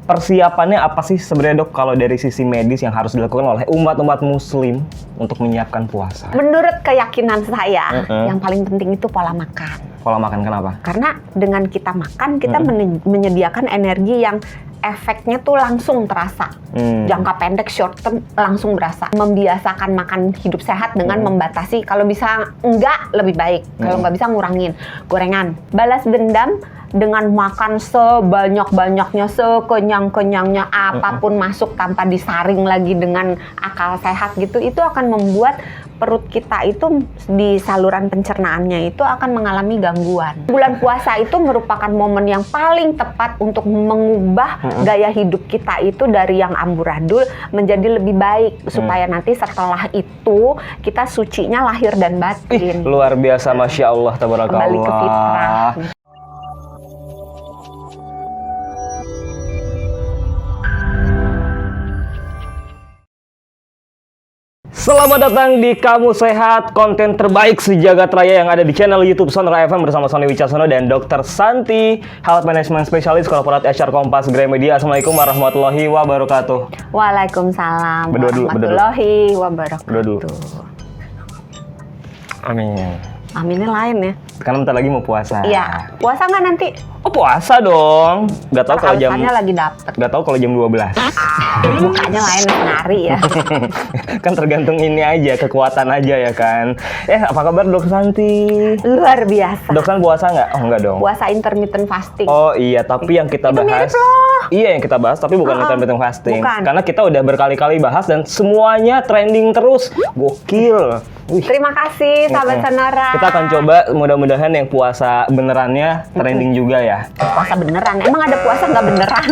Persiapannya apa sih sebenarnya dok kalau dari sisi medis yang harus dilakukan oleh umat-umat muslim untuk menyiapkan puasa? Menurut keyakinan saya, yang paling penting itu pola makan. Pola makan kenapa? Karena dengan kita makan, kita menyediakan energi yang efeknya tuh langsung terasa. Jangka pendek, short term langsung berasa. Membiasakan makan hidup sehat dengan membatasi, kalau bisa enggak lebih baik, kalau nggak bisa ngurangin gorengan. Balas dendam dengan makan sebanyak-banyaknya, sekenyang-kenyangnya, apapun masuk tanpa disaring lagi dengan akal sehat gitu, itu akan membuat perut kita itu di saluran pencernaannya itu akan mengalami gangguan. Bulan puasa itu merupakan momen yang paling tepat untuk mengubah gaya hidup kita itu dari yang amburadul menjadi lebih baik, supaya nanti setelah itu kita sucinya lahir dan batin. Luar biasa, Masya Allah, tabarakallah. Kembali ke fitrah. Selamat datang di Kamu Sehat, konten terbaik sejagat raya yang ada di channel YouTube Sonora FM bersama Sony Wicaksono dan Dr. Santi, Health Management Specialist Korporat HR Kompas Gramedia. Assalamualaikum warahmatullahi wabarakatuh. Waalaikumsalam warahmatullahi wabarakatuh. Berdua dulu. Amin. Aminnya lain ya. Karena bentar lagi mau puasa. Iya. Puasa nggak nanti? Oh, puasa dong. Gak tahu kalau jam. Lagi dapet. Gak tahu kalau jam 12. Mukanya lain penari ya. Kan tergantung ini aja, kekuatan aja ya kan. Apa kabar Dok Santi? Luar biasa. Dok Santi puasa nggak? Oh nggak dong. Puasa intermittent fasting. Oh iya, tapi yang kita itu bahas. Mirip loh. Iya, yang kita bahas tapi bukan intermittent fasting. Bukan. Karena kita udah berkali-kali bahas dan semuanya trending terus. Gokil. Wih. Terima kasih sahabat Sonora. Kita akan coba, mudah-mudahan yang puasa benerannya trending juga ya. Puasa beneran? Emang ada puasa nggak beneran?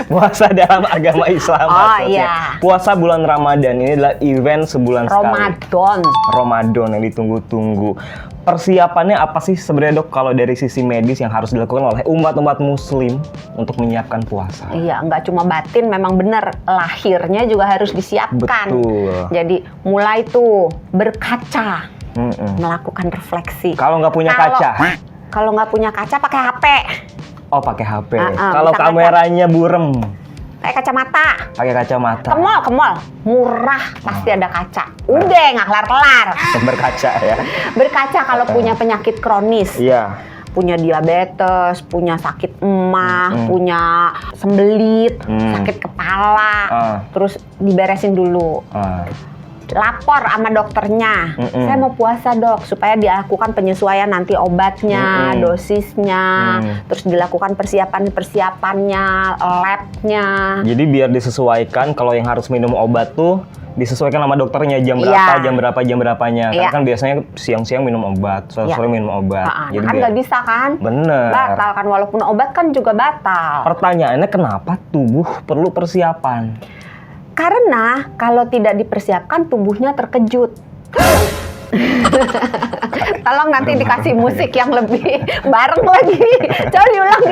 Puasa dalam agama Islam. Iya. Puasa bulan Ramadan ini adalah event sebulan sekali. Ramadan yang ditunggu-tunggu. Persiapannya apa sih sebenarnya dok kalau dari sisi medis yang harus dilakukan oleh umat-umat muslim untuk menyiapkan puasa? Iya, nggak cuma batin, memang benar lahirnya juga harus disiapkan. Betul. Jadi mulai tuh berkaca, melakukan refleksi. Kalau nggak punya kaca? Kalau nggak punya kaca pakai HP. Oh, pakai HP. Kalau kameranya burem? Pakai kacamata. Pakai kacamata. Ke mall, murah, pasti ada kaca. Udah nggak kelar-kelar. Berkaca ya. Berkaca kalau punya penyakit kronis. Iya. Punya diabetes, punya sakit emah, punya sembelit, sakit kepala, terus diberesin dulu. Lapor sama dokternya, saya mau puasa dok, supaya dilakukan penyesuaian nanti obatnya, dosisnya, terus dilakukan persiapannya, labnya. Jadi biar disesuaikan, kalau yang harus minum obat tuh disesuaikan sama dokternya jam berapa, jam berapanya. Kan biasanya siang-siang minum obat, sore minum obat. Jadi kan nggak bisa kan? Bener. Batal kan, walaupun obat kan juga batal. Pertanyaannya kenapa tubuh perlu persiapan? Karena kalau tidak dipersiapkan tubuhnya terkejut. Tolong nanti dikasih musik yang lebih bareng lagi. Coba diulang.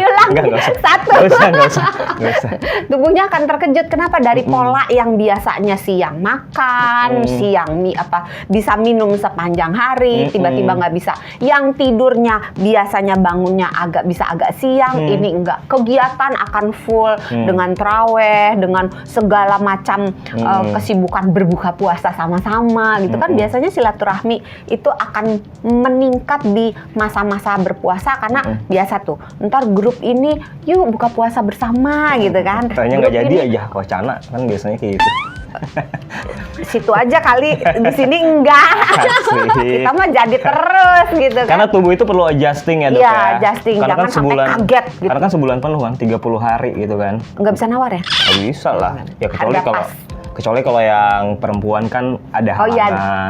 Satu. Nggak usah. Tubuhnya akan terkejut. Kenapa? Dari pola yang biasanya siang makan, siang bisa minum sepanjang hari, tiba-tiba nggak bisa. Yang tidurnya biasanya bangunnya agak siang, ini enggak. Kegiatan akan full dengan traweh, dengan segala macam kesibukan berbuka puasa sama-sama gitu kan. Biasanya silaturahmi itu akan meningkat di masa-masa berpuasa karena biasa tuh ntar grup ini yuk buka puasa bersama gitu kan. Kayaknya nggak jadi aja wacana kan biasanya kayak gitu. Situ aja kali, di sini enggak. Kita mah jadi terus gitu kan. Karena tubuh itu perlu adjusting ya dok ya. Iya, adjusting. Karena jangan kan sebulan, sampai kaget gitu. Karena kan sebulan penuh kan, 30 hari gitu kan. Nggak bisa nawar ya? Nggak bisa lah. Ya kecuali kalau yang perempuan kan ada halangan. Oh iya,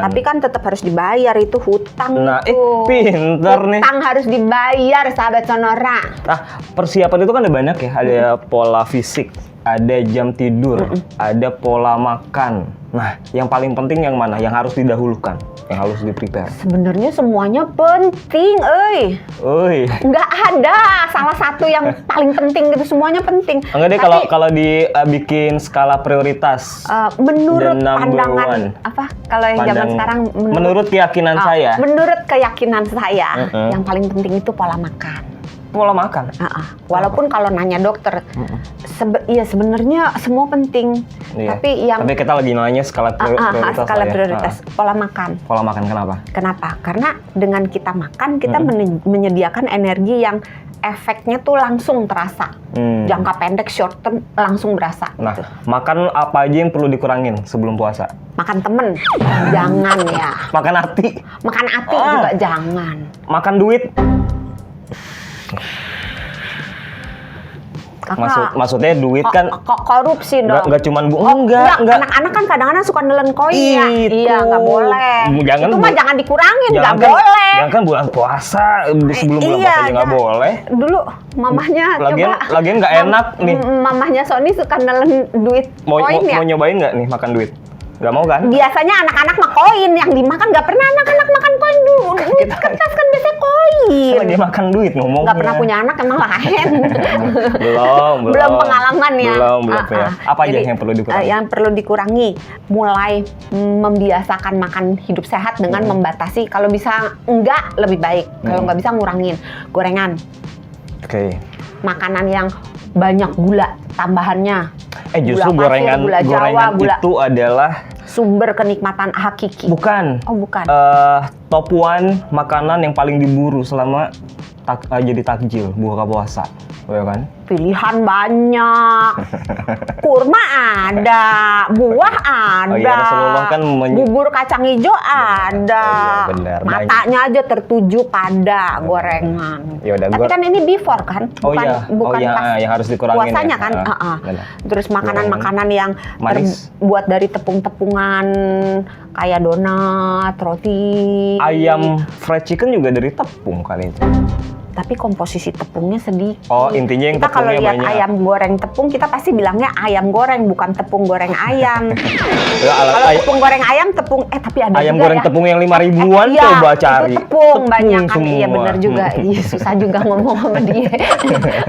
tapi kan tetap harus dibayar, itu hutang. Nah, itu. Pinter nih. Hutang harus dibayar, sahabat Sonora. Nah, persiapan itu kan ada banyak ya. Ada pola fisik, ada jam tidur, ada pola makan. Nah, yang paling penting yang mana? Yang harus didahulukan, yang harus di-prepare. Sebenarnya semuanya penting, nggak ada salah satu yang paling penting gitu, semuanya penting. Enggak deh, kalau dibikin skala prioritas. Menurut pandangan apa? Kalau yang zaman sekarang menurut keyakinan saya. Menurut keyakinan saya, yang paling penting itu pola makan. Pola makan. Walaupun kalau nanya dokter, sebenarnya semua penting. Iya. Tapi kita lagi nanya skala prioritas. Skala prioritas. Pola makan. Pola makan kenapa? Kenapa? Karena dengan kita makan, kita menyediakan energi yang efeknya tuh langsung terasa. Jangka pendek, short term langsung berasa. Nah, gitu. makan apa aja yang perlu dikurangin sebelum puasa? Makan temen, jangan ya. Makan hati. Makan hati juga jangan. Makan duit. Kakak, Maksudnya duit kan korupsi dong. Nggak cuman enggak. Anak-anak kan kadang-kadang suka nelen koin ya. Iya, nggak boleh. Itu mah jangan dikurangin, nggak boleh. Jangan kan bulan puasa, sebelum bulan puasa aja nggak boleh. Dulu mamahnya lagian nggak enak nih. Mamahnya Sony suka nelen duit koin ya. Mau nyobain nggak nih makan duit? Gak mau kan? Biasanya anak-anak mah koin yang dimakan, nggak pernah anak-anak makan koin dulu. Duit kertas kan biasanya koin. Lagi makan duit ngomongnya. Nggak pernah punya anak emang lain. belum pengalaman ya. Belum ya. Apa aja yang perlu dikurangi? Yang perlu dikurangi, mulai membiasakan makan hidup sehat dengan membatasi. Kalau bisa enggak lebih baik. Kalau nggak bisa ngurangin gorengan. Oke. Makanan yang banyak gula tambahannya. Justru gula pasir, gula Jawa, gula itu adalah sumber kenikmatan hakiki. Bukan. Oh, bukan. Top one makanan yang paling diburu selama jadi takjil buka puasa, ya kan? Pilihan banyak. Kurma ada, buah ada. Oh iya, Rasulullah kan bubur kacang hijau ada. Oh iya, benar. Matanya aja tertuju pada gorengan. Yaudah, tapi kan ini before kan? Bukan pas yang harus dikurangin puasanya ya. kan? Terus makanan-makanan yang terbuat dari tepung-tepungan kayak donat, roti. Ayam fried chicken juga dari tepung kan itu. Tapi komposisi tepungnya sedikit. Oh, intinya yang kita kalau tepungnya lihat banyak. Ayam goreng tepung, kita pasti bilangnya ayam goreng, bukan tepung goreng ayam. Kalau tepung goreng ayam, tapi ada ayam juga goreng ya. tepung yang 5.000-an coba cari. Itu tepung banyak kan. Semua. Iya benar juga. Iya, susah juga ngomong sama dia.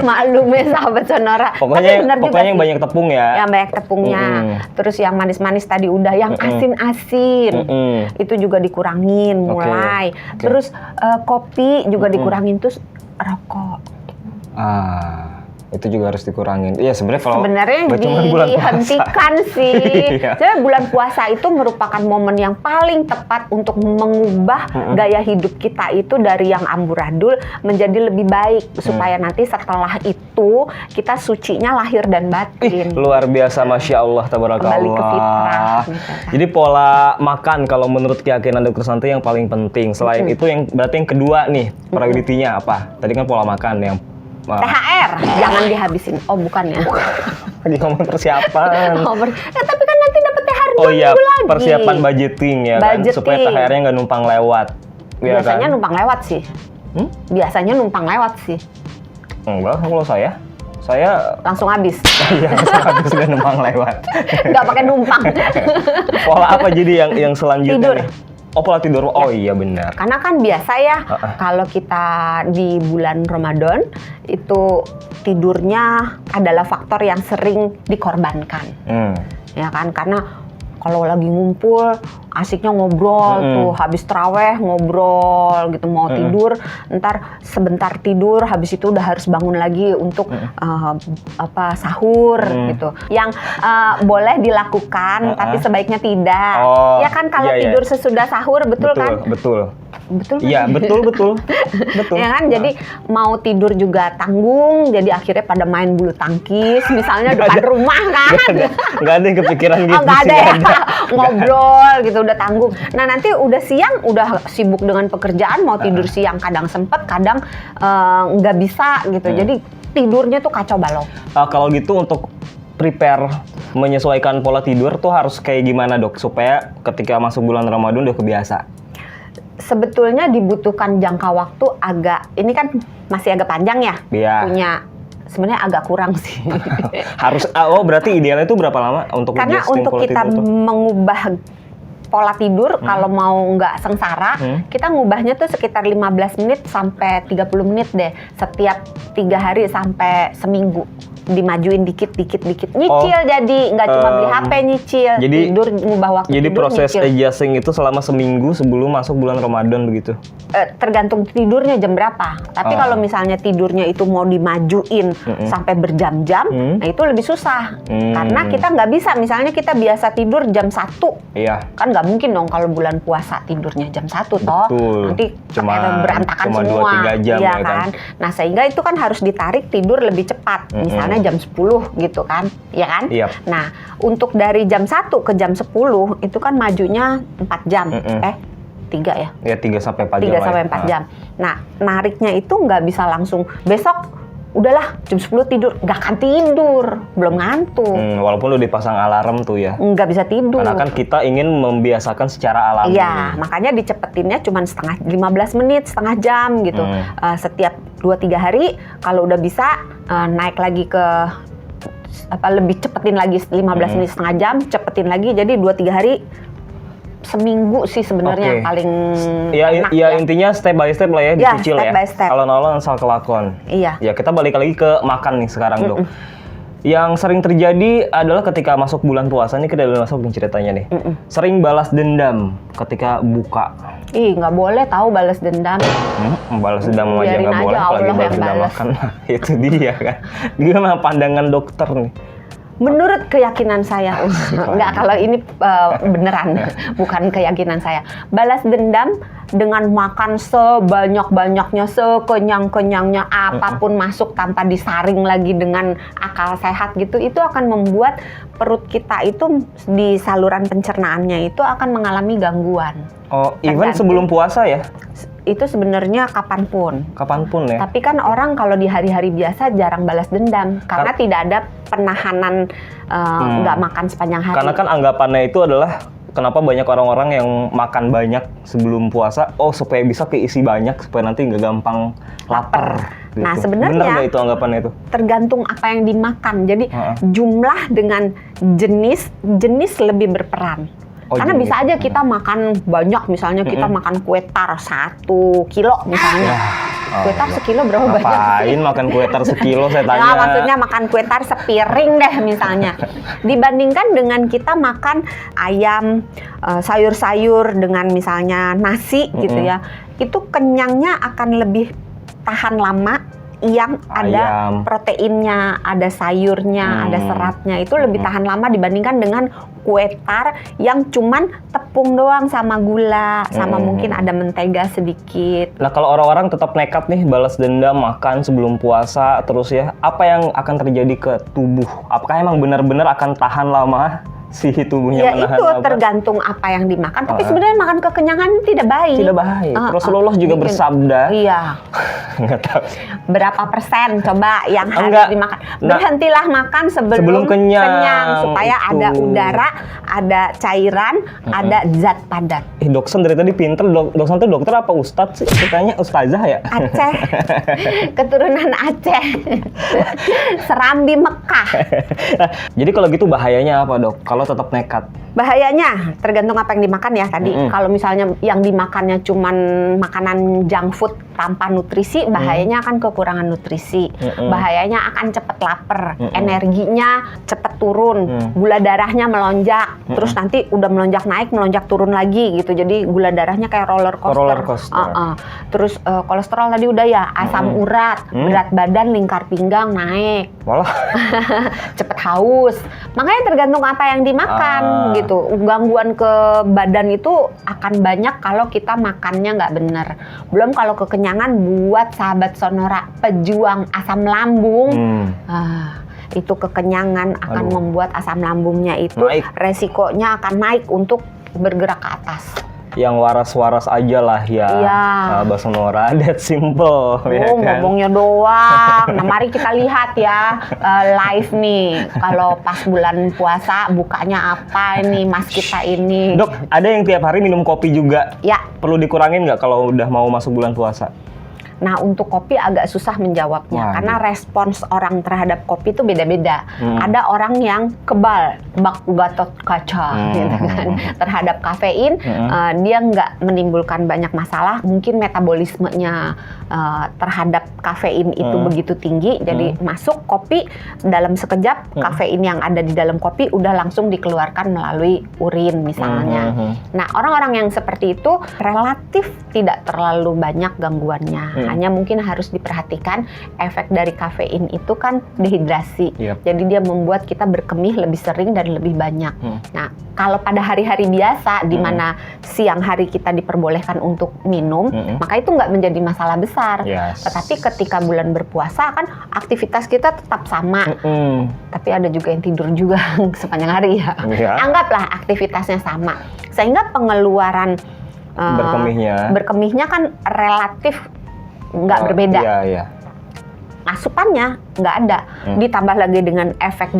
Maklum ya sahabat Sonora. Pokoknya yang banyak tepung ya. Yang banyak tepungnya. Terus yang manis-manis tadi udah, yang asin-asin. Itu juga dikurangin mulai. Terus kopi juga dikurangin, terus rokok. Itu juga harus dikurangin. Iya, sebenarnya dihentikan sih. Sebenarnya bulan puasa itu merupakan momen yang paling tepat untuk mengubah gaya hidup kita itu dari yang amburadul menjadi lebih baik, supaya nanti setelah itu kita sucinya lahir dan batin. Luar biasa, Masya Allah, tabarakallah. Kembali ke fitrah. Gitu. Jadi pola makan kalau menurut keyakinan Dr. Santi yang paling penting. Selain itu berarti yang kedua nih, prioritinya apa? Tadi kan pola makan yang THR jangan dihabisin. Oh, bukan ya. Lagi ngomong persiapan. Tapi kan nanti dapat THR 2 minggu lagi. Persiapan budgeting ya kan, supaya THR-nya nggak numpang lewat. Biasanya numpang lewat sih. Biasanya numpang lewat sih. Enggak, kalau saya langsung habis. Iya, langsung habis, nggak numpang lewat. Nggak pakai numpang. Pola apa jadi yang selanjutnya tidur nih? Oh, pola tidur. Oh iya benar. Karena kan biasa ya kalau kita di bulan Ramadan itu tidurnya adalah faktor yang sering dikorbankan. Ya kan, karena kalau lagi ngumpul asiknya ngobrol tuh, habis taraweh ngobrol gitu, mau tidur ntar sebentar tidur, habis itu udah harus bangun lagi untuk sahur gitu. Yang boleh dilakukan tapi sebaiknya tidak. Ya kan, kalau tidur sesudah sahur, betul kan? Betul. Iya, betul. Ya kan, jadi mau tidur juga tanggung, jadi akhirnya pada main bulu tangkis misalnya depan rumah kan. Nggak ada yang kepikiran gitu. Nggak ada ya. Ngobrol gitu udah tanggung. Nah, nanti udah siang udah sibuk dengan pekerjaan, mau tidur siang kadang sempet, kadang nggak bisa gitu. Jadi tidurnya tuh kacau balau. Kalau gitu untuk prepare menyesuaikan pola tidur tuh harus kayak gimana, Dok, supaya ketika masuk bulan Ramadan udah kebiasa? Sebetulnya dibutuhkan jangka waktu ini kan masih agak panjang ya. Iya. Punya sebenarnya agak kurang sih. Harus berarti idealnya itu berapa lama untuk karena untuk kita mengubah pola tidur kalau mau nggak sengsara, kita ngubahnya tuh sekitar 15 menit sampai 30 menit deh setiap 3 hari sampai seminggu. Dimajuin dikit nyicil, jadi nggak cuma beli HP, nyicil jadi, tidur, ngubah waktu jadi tidur, proses nyicil. adjusting itu selama seminggu sebelum masuk bulan Ramadan begitu? Tergantung tidurnya jam berapa. Tapi kalau misalnya tidurnya itu mau dimajuin sampai berjam-jam, nah itu lebih susah. Karena kita nggak bisa, misalnya kita biasa tidur jam 1. Iya. Kan nggak mungkin dong kalau bulan puasa tidurnya jam 1 toh. Nanti berantakan cuma semua. 2-3 jam iya ya kan? Nah, sehingga itu kan harus ditarik tidur lebih cepat. Misalnya jam 10 gitu kan. Iya kan? Iya. Nah, untuk dari jam 1 ke jam 10 itu kan majunya 4 jam. 3 ya? Ya 3 sampai 4 jam. 3 sampai 4 jam. Nah, nariknya itu nggak bisa langsung besok udahlah jam 10 tidur, nggak akan tidur, belum ngantuk. Walaupun udah dipasang alarm tuh ya. Nggak bisa tidur. Karena kan kita ingin membiasakan secara alami. Iya, makanya dicepetinnya cuma 15 menit, setengah jam gitu. Setiap 2-3 hari, kalau udah bisa naik lagi ke lebih cepetin lagi 15 menit, setengah jam, cepetin lagi. Jadi 2-3 hari, seminggu sih sebenarnya paling enak ya. Intinya step by step lah ya, dicicil step ya. by step. Alon-alon asal kelakon. Iya. Ya kita balik lagi ke makan nih sekarang dok. Yang sering terjadi adalah ketika masuk bulan puasa, nih kita udah masuk ceritanya nih. Sering balas dendam ketika buka. Ih, nggak boleh tahu balas dendam. Balas dendam aja nggak boleh, apalagi balas dendam makan. Itu dia kan. Gimana pandangan dokter nih? Menurut keyakinan saya, nggak, kalau ini beneran, bukan keyakinan saya. Balas dendam dengan makan sebanyak-banyaknya, sekenyang-kenyangnya, apapun masuk tanpa disaring lagi dengan akal sehat gitu, itu akan membuat perut kita itu di saluran pencernaannya itu akan mengalami gangguan. Oh, even sebelum puasa ya? Itu sebenarnya kapanpun. Kapanpun ya? Tapi kan orang kalau di hari-hari biasa jarang balas dendam karena tidak ada penahanan nggak makan sepanjang hari. Karena kan anggapannya itu adalah kenapa banyak orang-orang yang makan banyak sebelum puasa, supaya bisa keisi banyak, supaya nanti nggak gampang lapar. Gitu. Nah, sebenarnya bener nggak itu anggapannya itu? Tergantung apa yang dimakan. Jadi jumlah dengan jenis lebih berperan. Karena bisa aja kita makan banyak, misalnya kita makan kue tar 1 kilo misalnya. Kue tar sekilo berapa banyak? Ngapain makan kue tar sekilo, saya tanya. Nah, maksudnya makan kue tar sepiring deh misalnya. Dibandingkan dengan kita makan ayam, sayur-sayur dengan misalnya nasi gitu ya. Itu kenyangnya akan lebih tahan lama. Yang ada proteinnya, ada sayurnya, ada seratnya, itu lebih tahan lama dibandingkan dengan kue tar yang cuman tepung doang sama gula, sama mungkin ada mentega sedikit. Nah, kalau orang-orang tetap nekat nih balas dendam makan sebelum puasa terus ya, apa yang akan terjadi ke tubuh? Apakah emang benar-benar akan tahan lama? Si tubuhnya menahan itu apa? Tergantung apa yang dimakan. Tapi sebenarnya makan kekenyangan tidak baik. Tidak baik. Rasulullah juga bersabda. Iya. Nggak tahu. Berapa persen coba yang harus dimakan? Berhentilah makan sebelum kenyang supaya ada udara, ada cairan, ada zat padat. Doksen dari tadi pinter. Doksen itu dokter apa ustadz sih? Katanya ustazah ya? Aceh. Keturunan Aceh. Serambi Mekah. Jadi kalau gitu bahayanya apa, Dok? Kalau tetap nekat? Bahayanya tergantung apa yang dimakan ya tadi. Kalau misalnya yang dimakannya cuman makanan junk food tanpa nutrisi, bahayanya akan kekurangan nutrisi. Bahayanya akan cepet lapar, energinya cepet turun, gula darahnya melonjak, terus nanti udah melonjak naik, melonjak turun lagi gitu. Jadi gula darahnya kayak roller coaster. Terus kolesterol tadi udah ya, asam urat, berat badan, lingkar pinggang naik. Walah. Cepet haus. Makanya tergantung apa yang dimakan gitu. Gangguan ke badan itu akan banyak kalau kita makannya nggak bener. Belum kalau kekenyangan, buat sahabat Sonora pejuang asam lambung, itu kekenyangan akan membuat asam lambungnya itu resikonya akan naik untuk bergerak ke atas. Yang waras-waras aja lah ya, Mbak Sonora, that simple. Ya kan? Ngomongnya doang. Nah, mari kita lihat ya live nih. Kalau pas bulan puasa bukanya apa ini mas kita ini. Dok, ada yang tiap hari minum kopi juga. Ya. Perlu dikurangin nggak kalau udah mau masuk bulan puasa? Nah, untuk kopi agak susah menjawabnya karena respons orang terhadap kopi itu beda-beda. Ada orang yang kebal, bak Gatot Kaca gitu kan, terhadap kafein, dia nggak menimbulkan banyak masalah. Mungkin metabolismenya terhadap kafein itu begitu tinggi, jadi masuk kopi dalam sekejap, kafein yang ada di dalam kopi udah langsung dikeluarkan melalui urin misalnya. Nah, orang-orang yang seperti itu relatif tidak terlalu banyak gangguannya. Hanya mungkin harus diperhatikan efek dari kafein itu kan dehidrasi. Jadi dia membuat kita berkemih lebih sering dan lebih banyak. Nah, kalau pada hari-hari biasa di mana siang hari kita diperbolehkan untuk minum, maka itu nggak menjadi masalah besar. Tetapi ketika bulan berpuasa kan aktivitas kita tetap sama. Tapi ada juga yang tidur juga sepanjang hari ya. Anggaplah aktivitasnya sama. Sehingga pengeluaran berkemihnya kan relatif nggak berbeda. Asupannya nggak ada. Ditambah lagi dengan efek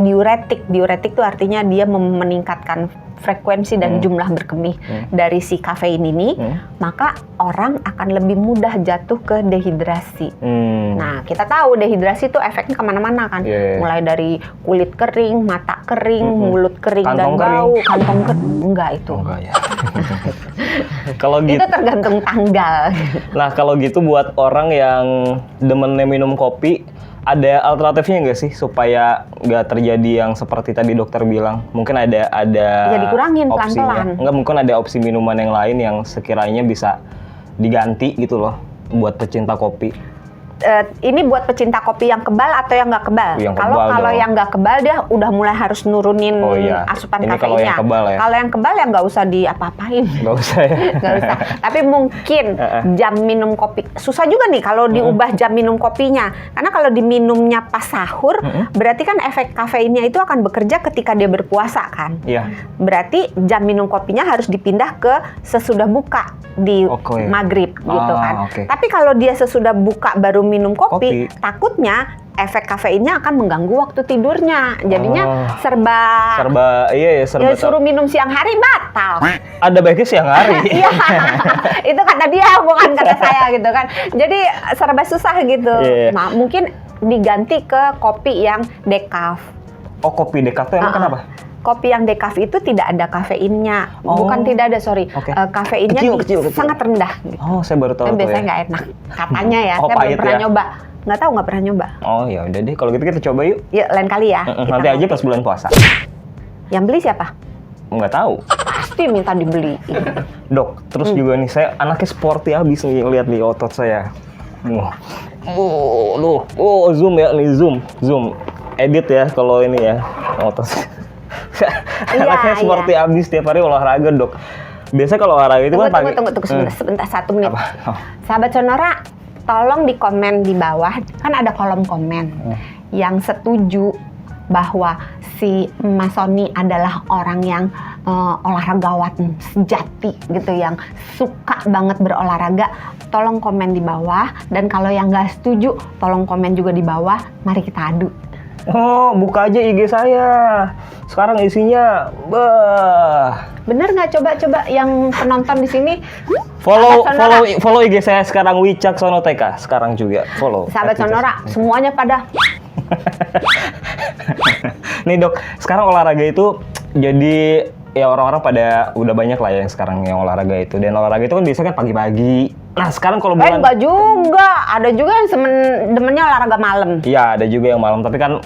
diuretik. Diuretik itu artinya dia meningkatkan frekuensi dan jumlah berkemih dari si kafein ini, maka orang akan lebih mudah jatuh ke dehidrasi. Nah, kita tahu dehidrasi itu efeknya kemana-mana kan, mulai dari kulit kering, mata kering, mulut kering dan bau, kantong kering. Enggak itu. Ya. Kalau gitu, itu tergantung tanggal. Nah, kalau gitu buat orang yang demennya minum kopi, ada alternatifnya nggak sih supaya nggak terjadi yang seperti tadi dokter bilang? Mungkin ada ya dikurangin opsinya. pelan-pelan. Nggak, mungkin ada opsi minuman yang lain yang sekiranya bisa diganti gitu loh buat pecinta kopi. Ini buat pecinta kopi yang kebal atau yang nggak kebal? Kalau yang nggak kebal dia udah mulai harus nurunin asupan kafeinnya. Kalau yang kebal ya. Kalau yang kebal ya nggak usah diapa-apain. Nggak usah ya. Nggak usah. Tapi mungkin jam minum kopi susah juga nih kalau diubah jam minum kopinya. Karena kalau diminumnya pas sahur, berarti kan efek kafeinnya itu akan bekerja ketika dia berpuasa kan. Berarti jam minum kopinya harus dipindah ke sesudah buka di maghrib gitu kan. Tapi kalau dia sesudah buka baru minum kopi, takutnya efek kafeinnya akan mengganggu waktu tidurnya. Jadinya serba suruh minum siang hari batal. Ada baiknya siang hari. Iya. Itu kata dia, bukan kata saya gitu kan. Jadi serba susah gitu. Nah, mungkin diganti ke kopi yang decaf. Oh, kopi decaf itu emang kenapa? Kopi yang decaf itu tidak ada kafeinnya. Bukan tidak ada, sorry. Kafeinnya kecil. Sangat rendah. Gitu. Oh, saya baru tahu. Biasanya nggak enak. Katanya ya, saya belum pernah nyoba. Nggak pernah nyoba. Oh ya udah deh, kalau gitu kita coba yuk. Yuk, lain kali ya. Nanti aja pas bulan puasa. Yang beli siapa? Nggak tahu. Pasti minta dibeli. Dok, terus juga nih, saya anaknya sporty habis nih, lihat di otot saya. Zoom ya nih, zoom. Edit ya kalau ini ya, otot. Anaknya seperti abis tiap hari olahraga, Dok. Biasa kalau olahraga itu kan pagi. Tunggu sebentar 1 menit. Sahabat Sonora, tolong di komen di bawah, kan ada kolom komen yang setuju bahwa si Mas Sony adalah orang yang olahragawan sejati gitu, yang suka banget berolahraga. Tolong komen di bawah, dan kalau yang nggak setuju tolong komen juga di bawah. Mari kita adu. Oh, buka aja IG saya. Sekarang isinya, Bener nggak? Coba yang penonton di sini follow IG saya sekarang, Wicaksono TK sekarang juga follow. Sahabat Sonora, semuanya pada. Nih Dok, sekarang olahraga itu jadi ya orang-orang pada udah banyak lah ya yang sekarang yang olahraga itu, dan olahraga itu kan biasanya kan pagi-pagi. Nah sekarang kalau bulan enggak juga, ada juga yang demennya olahraga malam. Iya, ada juga yang malam, tapi kan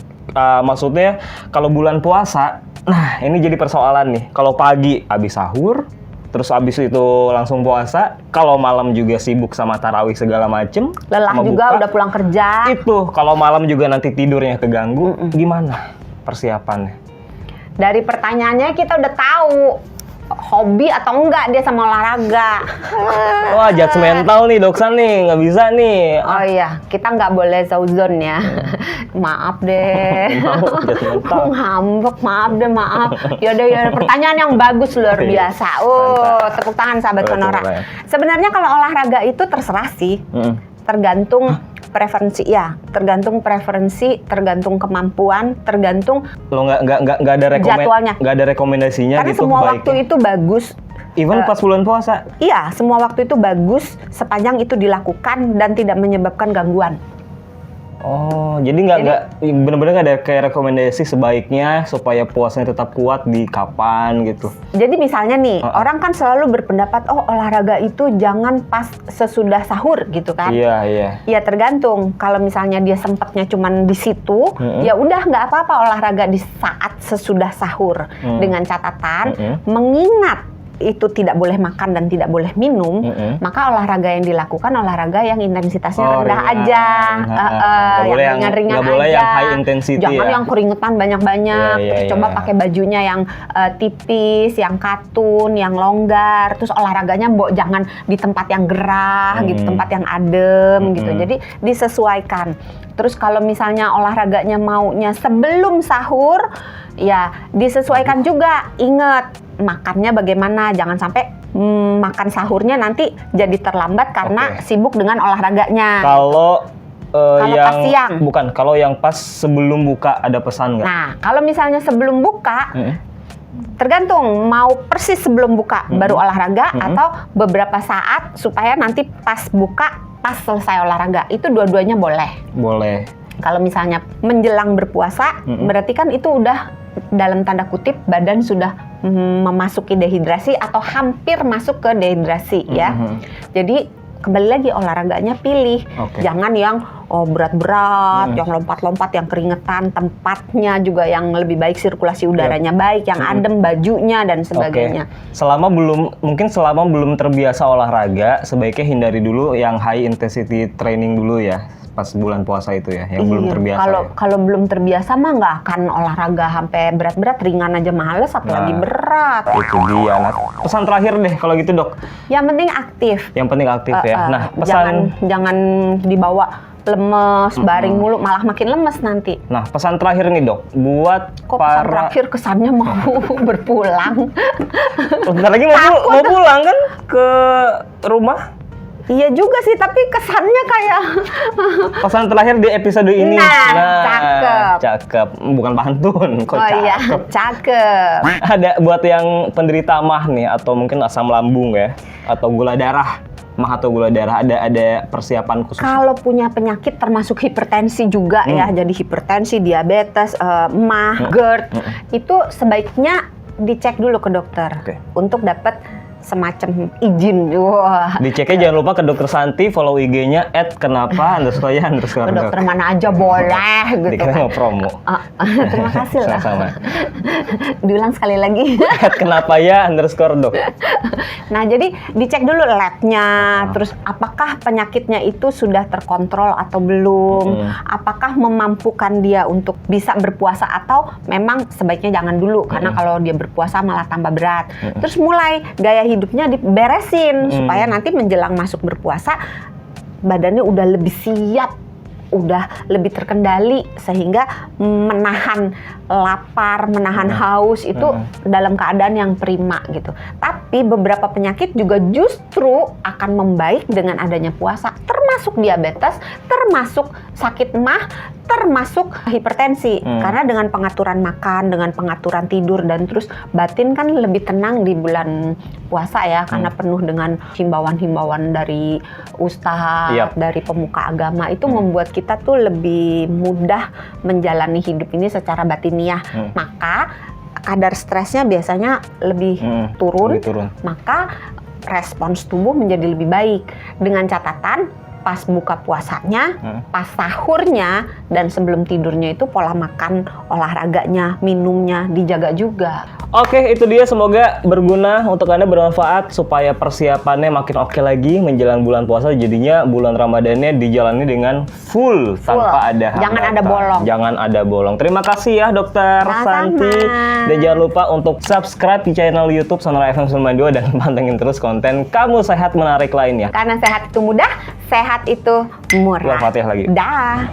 maksudnya kalau bulan puasa, nah ini jadi persoalan nih. Kalau pagi habis sahur, terus habis itu langsung puasa, kalau malam juga sibuk sama tarawih segala macem, lelah juga buka, udah pulang kerja. Itu kalau malam juga nanti tidurnya keganggu, gimana persiapannya? Dari pertanyaannya kita udah tahu hobi atau enggak dia sama olahraga. Wah, judgmental nih Doksan nih, nggak bisa nih. Oh iya, kita nggak boleh zauzon ya. Maaf deh. Ngambek, maaf deh, maaf. Yaudah, pertanyaan yang bagus luar biasa. Tepuk tangan sahabat Sonora. Sebenarnya kalau olahraga itu terserah sih, tergantung preferensi ya, tergantung preferensi, tergantung kemampuan, tergantung lo nggak ada jadwalnya, nggak ada rekomendasinya. karena gitu, semua waktu itu bagus Even pas bulan puasa? Iya, semua waktu itu bagus sepanjang itu dilakukan dan tidak menyebabkan gangguan. Oh, jadi benar-benar nggak ada kayak rekomendasi sebaiknya supaya puasanya tetap kuat di kapan gitu? Jadi misalnya nih, orang kan selalu berpendapat, oh olahraga itu jangan pas sesudah sahur gitu kan? Iya, iya. Ya tergantung. Kalau misalnya dia sempatnya cuman di situ, ya udah nggak apa-apa olahraga di saat sesudah sahur. Dengan catatan, mengingat itu tidak boleh makan dan tidak boleh minum, maka olahraga yang dilakukan olahraga yang intensitasnya rendah aja, yang ringan-ringan aja. Nggak boleh yang high intensity. Jangan ya? yang keringetan banyak-banyak. Terus coba pakai bajunya yang tipis, yang katun, yang longgar. Terus olahraganya jangan di tempat yang gerah, gitu, tempat yang adem, gitu. Jadi disesuaikan. Terus kalau misalnya olahraganya maunya sebelum sahur, ya disesuaikan juga. Ingat, makannya bagaimana, jangan sampai makan sahurnya nanti jadi terlambat karena sibuk dengan olahraganya. Kalau yang pas siang. Bukan, kalau yang pas sebelum buka ada pesan nggak? Nah, kalau misalnya sebelum buka, tergantung mau persis sebelum buka baru olahraga atau beberapa saat supaya nanti pas buka, pas selesai olahraga. Itu dua-duanya boleh. Boleh. Kalau misalnya menjelang berpuasa, berarti kan itu udah dalam tanda kutip badan sudah memasuki dehidrasi atau hampir masuk ke dehidrasi ya. Jadi kembali lagi olahraganya pilih. Jangan yang berat-berat, yang lompat-lompat, yang keringetan, tempatnya juga yang lebih baik, sirkulasi udaranya baik, yang adem bajunya dan sebagainya. Selama belum terbiasa olahraga, sebaiknya hindari dulu yang high intensity training dulu ya. Pas bulan puasa itu ya, yang belum terbiasa. Kalau belum terbiasa mah nggak akan olahraga sampai berat-berat, ringan aja males, apalagi berat. Itu dia. Nah, pesan terakhir deh kalau gitu dok. Yang penting aktif. Yang penting aktif ya. Nah, pesan jangan dibawa lemes, baring mulu, malah makin lemes nanti. Nah, pesan terakhir nih dok, buat pesan terakhir kesannya mau berpulang. Bentar lagi mau pulang kan ke rumah? Iya juga sih, tapi kesannya kayak pesan terakhir di episode ini. Nah, cakep. Bukan pantun, kok cakep. Iya, cakep. Ada buat yang penderita MAH nih, atau mungkin asam lambung ya, atau gula darah. MAH atau gula darah, ada persiapan khusus? Kalau punya penyakit termasuk hipertensi juga ya, jadi hipertensi, diabetes, MAH, GERD, itu sebaiknya dicek dulu ke dokter untuk dapat semacam izin. Wah. Diceknya jangan lupa ke Dokter Santi, follow IG-nya @kenapa_ya_. Dokter mana aja boleh gitu. Dikira mau promo. Terima kasih lah. Sama-sama. Diulang sekali lagi. @kenapa_ya_dok. Nah, jadi dicek dulu labnya, terus apakah penyakitnya itu sudah terkontrol atau belum, apakah memampukan dia untuk bisa berpuasa atau memang sebaiknya jangan dulu, karena kalau dia berpuasa malah tambah berat. Terus mulai gaya hidupnya diberesin supaya nanti menjelang masuk berpuasa badannya udah lebih siap, udah lebih terkendali sehingga menahan lapar, menahan haus itu dalam keadaan yang prima gitu. Tapi beberapa penyakit juga justru akan membaik dengan adanya puasa, termasuk diabetes, termasuk sakit MAH, termasuk hipertensi. Karena dengan pengaturan makan, dengan pengaturan tidur, dan terus batin kan lebih tenang di bulan puasa ya, karena penuh dengan himbauan-himbauan dari ustadz, dari pemuka agama, itu membuat kita tuh lebih mudah menjalani hidup ini secara batiniah. Maka kadar stresnya biasanya lebih turun, maka respons tubuh menjadi lebih baik. Dengan catatan pas buka puasanya, pas sahurnya, dan sebelum tidurnya itu pola makan, olahraganya, minumnya dijaga juga. Oke, itu dia, semoga berguna untuk Anda, bermanfaat supaya persiapannya makin oke lagi menjelang bulan puasa. Jadinya bulan Ramadannya dijalani dengan full tanpa ada hambatan. Jangan ada bolong. Jangan ada bolong. Terima kasih ya Dokter Santi. Dan jangan lupa untuk subscribe di channel YouTube Sonora FM 92 dan pantengin terus konten Kamu Sehat menarik lainnya. Karena sehat itu mudah, sehat itu murah. Al-Fatihah lagi. Dah.